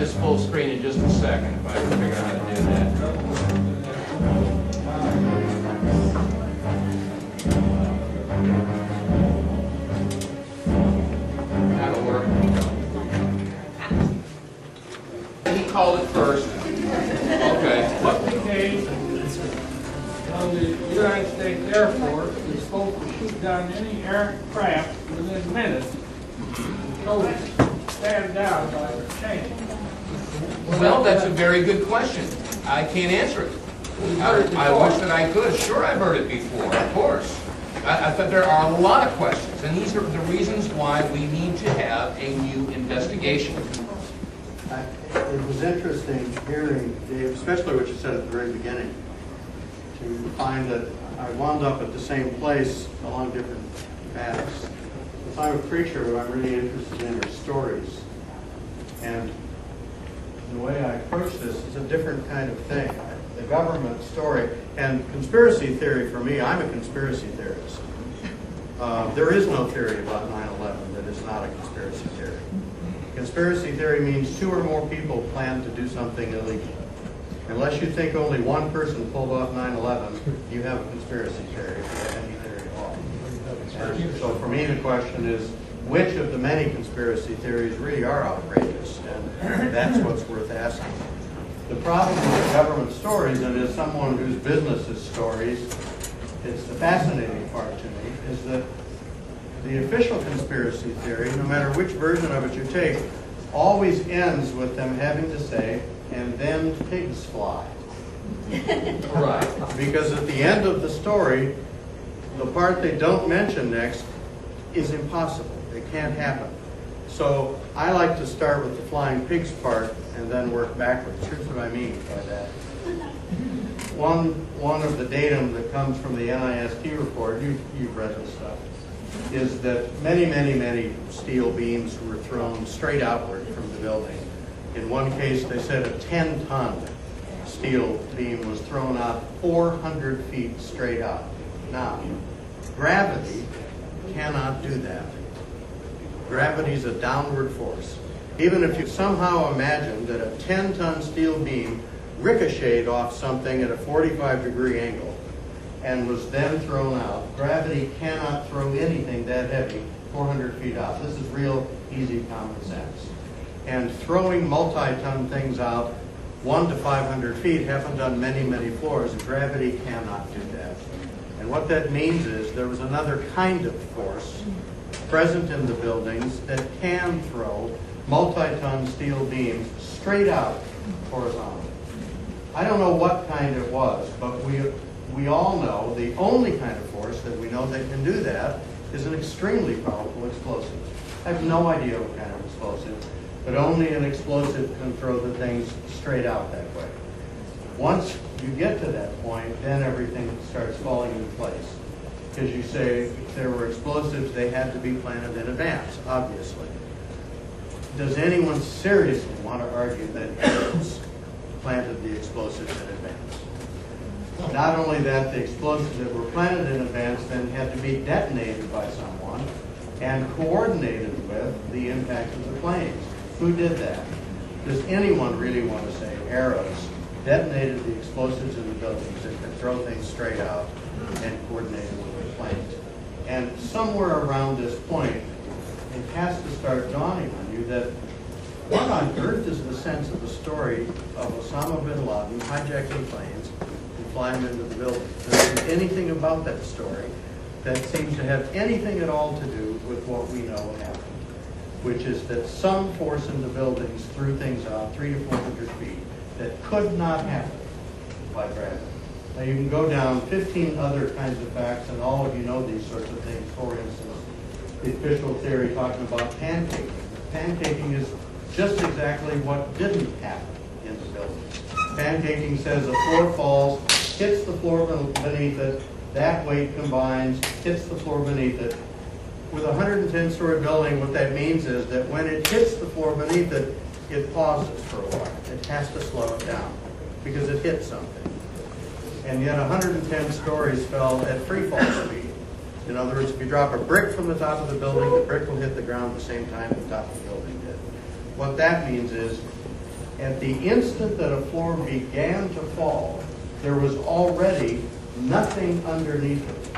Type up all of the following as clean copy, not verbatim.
this full screen in just a second if I can figure out how to do that. That'll work. He called it first. Okay. What we gave on the United States Air Force is supposed to shoot down any aircraft within minutes. So stand down by the chain. Well, that's a very good question. I can't answer it. I wish that I could. Sure, I've heard it before, of course. I thought there are a lot of questions, and these are the reasons why we need to have a new investigation. It was interesting hearing, Dave, especially what you said at the very beginning, to find that I wound up at the same place along different paths. If I'm a preacher, what I'm really interested in are stories. And the way I approach this is a different kind of thing. The government story and conspiracy theory, for me, I'm a conspiracy theorist. There is no theory about 9/11 that is not a conspiracy theory. Conspiracy theory means two or more people plan to do something illegal. Unless you think only one person pulled off 9/11, you have a conspiracy theory, if you have any theory at all. And so for me, the question is, which of the many conspiracy theories really are outrageous? And that's what's worth asking. The problem with government stories, and as someone whose business is stories, it's the fascinating part to me, is that the official conspiracy theory, no matter which version of it you take, always ends with them having to say, and then pigs fly. Right. Because at the end of the story, the part they don't mention next is impossible. It can't happen. So I like to start with the flying pigs part and then work backwards. Here's what I mean by that. One of the datum that comes from the NIST report, you've read this stuff, is that many steel beams were thrown straight outward from the building. In one case, they said a 10-ton steel beam was thrown out 400 feet straight out. Now, gravity cannot do that. Gravity is a downward force. Even if you somehow imagine that a 10-ton steel beam ricocheted off something at a 45-degree angle and was then thrown out, gravity cannot throw anything that heavy 400 feet out. This is real easy common sense. And throwing multi-ton things out 1 to 500 feet haven't done many floors, and gravity cannot do that. And what that means is there was another kind of force present in the buildings that can throw multi-ton steel beams straight out horizontally. I don't know what kind it was, but we all know the only kind of force that we know that can do that is an extremely powerful explosive. I have no idea what kind of explosive, but only an explosive can throw the things straight out that way. Once you get to that point, then everything starts falling into place. Because you say if there were explosives, they had to be planted in advance, obviously. Does anyone seriously want to argue that Arabs planted the explosives in advance? Not only that, the explosives that were planted in advance then had to be detonated by someone and coordinated with the impact of the planes. Who did that? Does anyone really want to say Arabs detonated the explosives in the buildings that could throw things straight out and coordinated with the planes? And somewhere around this point, it has to start dawning on you that what on earth is the sense of the story of Osama bin Laden hijacking planes and flying them into the building? There isn't anything about that story that seems to have anything at all to do with what we know happened, which is that some force in the buildings threw things out 300 to 400 feet that could not happen by gravity. Now you can go down 15 other kinds of facts, and all of you know these sorts of things. For instance, the official theory talking about pancaking. Pancaking is just exactly what didn't happen in the building. Pancaking says a floor falls, hits the floor beneath it, that weight combines, hits the floor beneath it. With a 110-story building, what that means is that when it hits the floor beneath it, it pauses for a while. It has to slow it down because it hit something. And yet 110 stories fell at free fall speed. In other words, if you drop a brick from the top of the building, the brick will hit the ground at the same time the top of the building did. What that means is At the instant that a floor began to fall, there was already nothing underneath it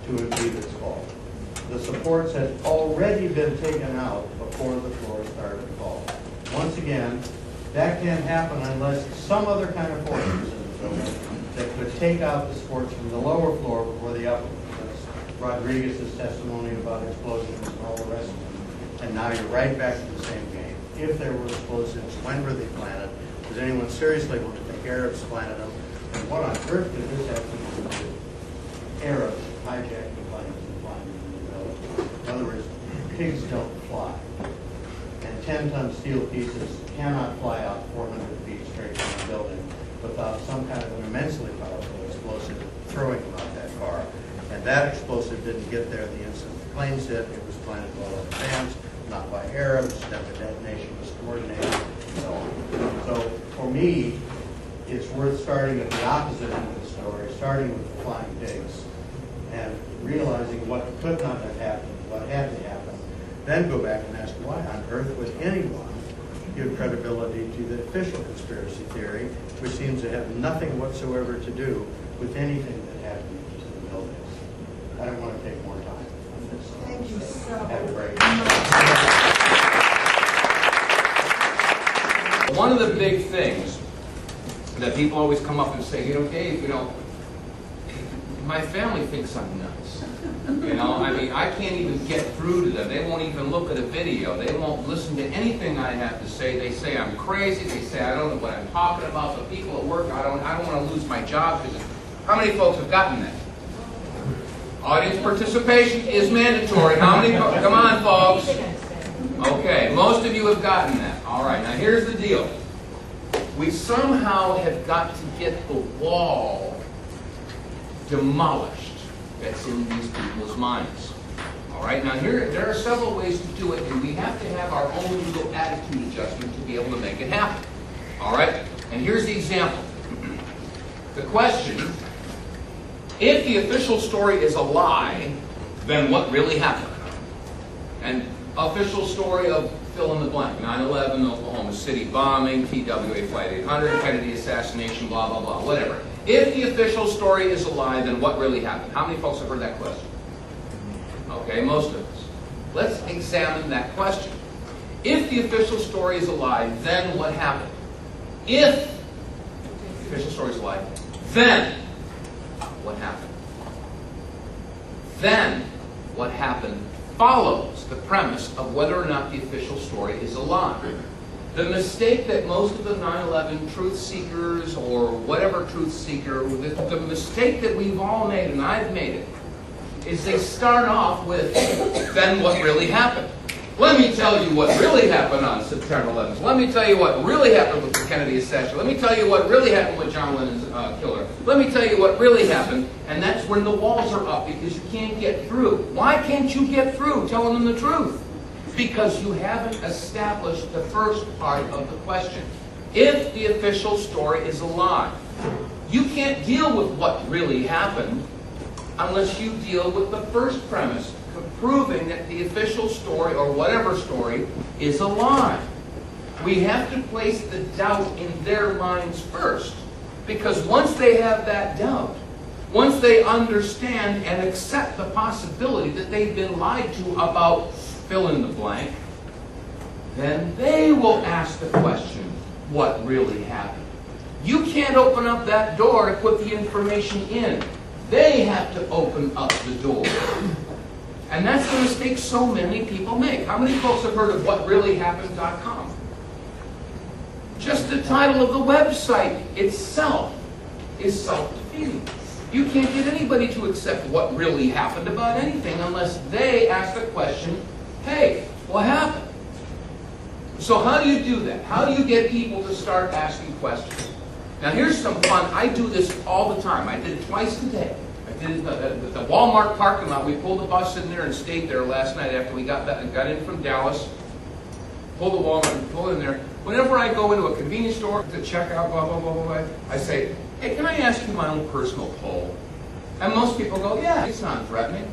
to impede its fall. The supports had already been taken out before the floor started to fall. Once again, that can't happen unless some other kind of force was in the building that could take out the supports from the lower floor before the upper. That's Rodriguez's testimony about explosives and all the rest of them. And now you're right back to the same game. If there were explosives, when were they planted? Was anyone seriously going to think Arabs planted them? And what on earth did this have to do with Arabs hijacking planes and flying them in the building? In other words, pigs don't fly. And 10-ton steel pieces cannot fly out 400 feet straight from the building without some kind of an immensely powerful explosive throwing them out that far. And that explosive didn't get there the instant the planes hit. It was planted well in advance, not by Arabs. Then the detonation was coordinated, and so on. So for me, it's worth starting at the opposite end of the story, starting with the flying pigs, and realizing what could not have happened, what had to happen. Then go back and ask, why on earth would anyone give credibility to the official conspiracy theory, which seems to have nothing whatsoever to do with anything that happened to the buildings? I don't want to take more time on this. Thank you so much. Have a great day. One of the big things that people always come up and say, Dave, my family thinks I'm nuts. I mean, I can't even get through to them. They won't even look at a video. They won't listen to anything I have to say. They say I'm crazy. They say I don't know what I'm talking about. The people at work, I don't want to lose my job. How many folks have gotten that? Audience participation is mandatory. How many? Come on, folks. Okay, most of you have gotten that. All right, now here's the deal. We somehow have got to get the wall demolished that's in these people's minds. All right, now there are several ways to do it, and we have to have our own little attitude adjustment to be able to make it happen. All right, and here's the example. The question, if the official story is a lie, then what really happened? And official story of fill in the blank, 9/11, Oklahoma City bombing, TWA Flight 800, Kennedy assassination, blah, blah, blah, whatever. If the official story is a lie, then what really happened? How many folks have heard that question? Okay, most of us. Let's examine that question. If the official story is a lie, then what happened? If the official story is a lie, then what happened? Then what happened follows the premise of whether or not the official story is a lie. The mistake that most of the 9/11 truth seekers or whatever truth seeker, the mistake that we've all made, and I've made it, is they start off with, then what really happened? Let me tell you what really happened on September 11th. Let me tell you what really happened with the Kennedy assassination. Let me tell you what really happened with John Lennon's killer. Let me tell you what really happened. And that's when the walls are up because you can't get through. Why can't you get through telling them the truth? Because you haven't established the first part of the question. If the official story is a lie, you can't deal with what really happened unless you deal with the first premise, proving that the official story or whatever story is a lie. We have to place the doubt in their minds first, because once they have that doubt, once they understand and accept the possibility that they've been lied to about fill in the blank, then they will ask the question, what really happened? You can't open up that door to put the information in. They have to open up the door. And that's the mistake so many people make. How many folks have heard of whatreallyhappened.com? Just the title of the website itself is self-defeating. You can't get anybody to accept what really happened about anything unless they ask the question, hey, what happened? So how do you do that? How do you get people to start asking questions? Now here's some fun. I do this all the time. I did it twice a day. I did it at the Walmart parking lot. We pulled the bus in there and stayed there last night after we got in from Dallas. Pulled the Walmart and pulled in there. Whenever I go into a convenience store to check out, blah, blah, blah, blah, blah, I say, hey, can I ask you my own personal poll? And most people go, yeah, it's not threatening.